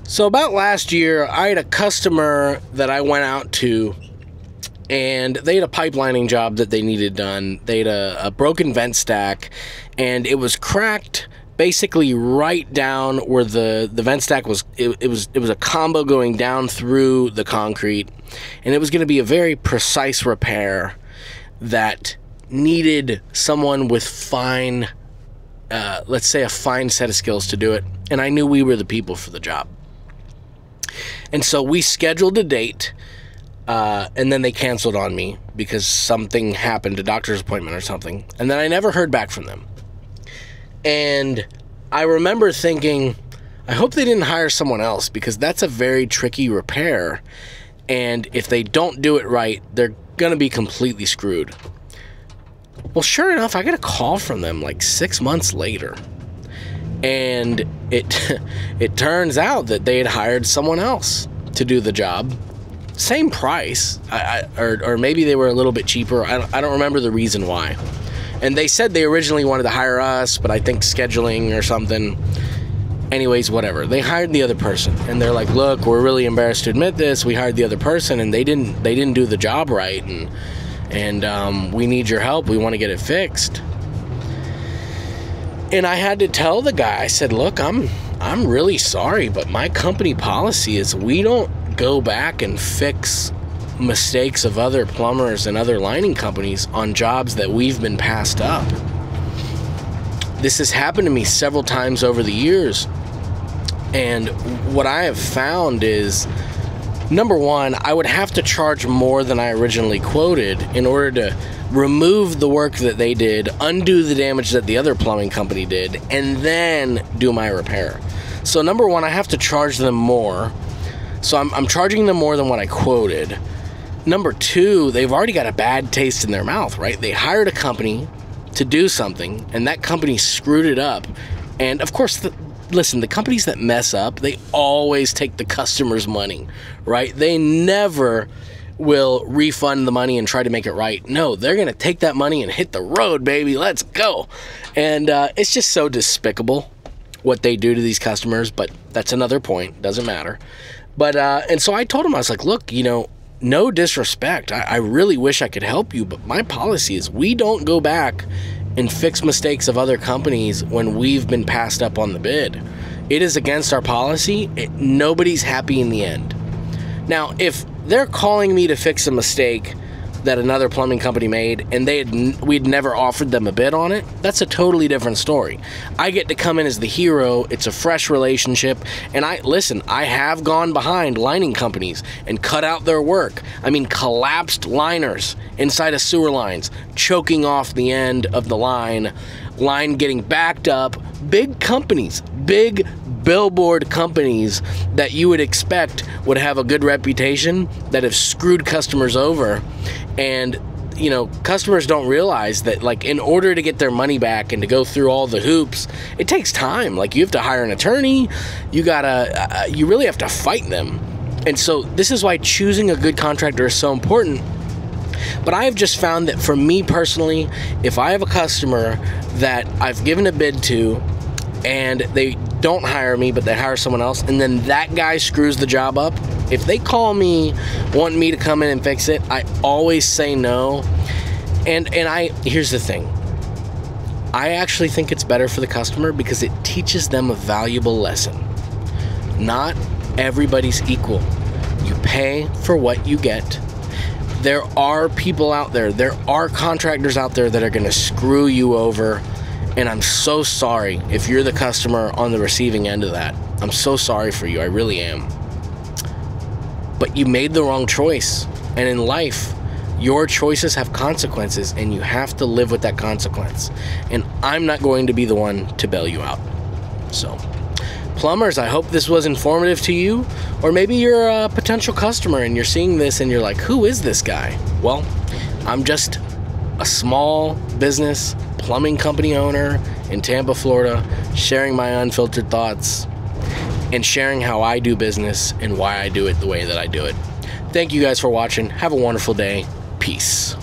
So about last year, I had a customer that I went out to, and they had a pipelining job that they needed done. They had a broken vent stack, and it was cracked basically right down where the vent stack was. It was a combo going down through the concrete, and it was going to be a very precise repair that needed someone with fine, let's say a fine set of skills to do it. And I knew we were the people for the job. And so we scheduled a date, and then they canceled on me because something happened, a doctor's appointment or something. And then I never heard back from them. And I remember thinking, I hope they didn't hire someone else, because that's a very tricky repair. And if they don't do it right, they're going to be completely screwed. Well, sure enough, I got a call from them like 6 months later. And it turns out that they had hired someone else to do the job. Same price, or maybe they were a little bit cheaper. I don't remember the reason why. And they said they originally wanted to hire us, but I think scheduling or something. Anyways, whatever. They hired the other person, and they're like, "Look, we're really embarrassed to admit this. We hired the other person, and they didn't do the job right, and we need your help. We want to get it fixed." And I had to tell the guy, I said, "Look, I'm really sorry, but my company policy is we don't go back and fix mistakes of other plumbers and other lining companies on jobs that we've been passed up. This has happened to me several times over the years, and what I have found is, number one, I would have to charge more than I originally quoted in order to remove the work that they did, undo the damage that the other plumbing company did, and then do my repair. So number one, I have to charge them more. So I'm charging them more than what I quoted. Number two, they've already got a bad taste in their mouth, right? They hired a company to do something, and that company screwed it up. And of course, listen, the companies that mess up, they always take the customer's money, right? They never will refund the money and try to make it right. No, they're going to take that money and hit the road, baby. Let's go. And it's just so despicable what they do to these customers, but that's another point. Doesn't matter. But, and so I told him, I was like, "Look, no disrespect. I really wish I could help you, but my policy is we don't go back and fix mistakes of other companies when we've been passed up on the bid. It is against our policy. Nobody's happy in the end." Now, if they're calling me to fix a mistake that another plumbing company made and we'd never offered them a bid on it, that's a totally different story. I get to come in as the hero. It's a fresh relationship. And I have gone behind lining companies and cut out their work. I mean, collapsed liners inside of sewer lines, choking off the end of the line getting backed up. Big companies, big billboard companies that you would expect would have a good reputation that have screwed customers over. And customers don't realize that, like, in order to get their money back and to go through all the hoops, it takes time. Like, you have to hire an attorney, you really have to fight them. And so this is why choosing a good contractor is so important. But I have just found that for me personally, if I have a customer that I've given a bid to and they don't hire me, but they hire someone else, and then that guy screws the job up, if they call me wanting me to come in and fix it, I always say no. And here's the thing. I actually think it's better for the customer because it teaches them a valuable lesson. Not everybody's equal. You pay for what you get. There are people out there, there are contractors out there that are going to screw you over. And I'm so sorry if you're the customer on the receiving end of that. I'm so sorry for you. I really am. But you made the wrong choice. And in life, your choices have consequences, and you have to live with that consequence. And I'm not going to be the one to bail you out. So, plumbers, I hope this was informative to you. Or maybe you're a potential customer and you're seeing this and you're like, "Who is this guy?" Well, I'm just a small business plumbing company owner in Tampa, Florida, sharing my unfiltered thoughts and sharing how I do business and why I do it the way that I do it. Thank you guys for watching. Have a wonderful day. Peace.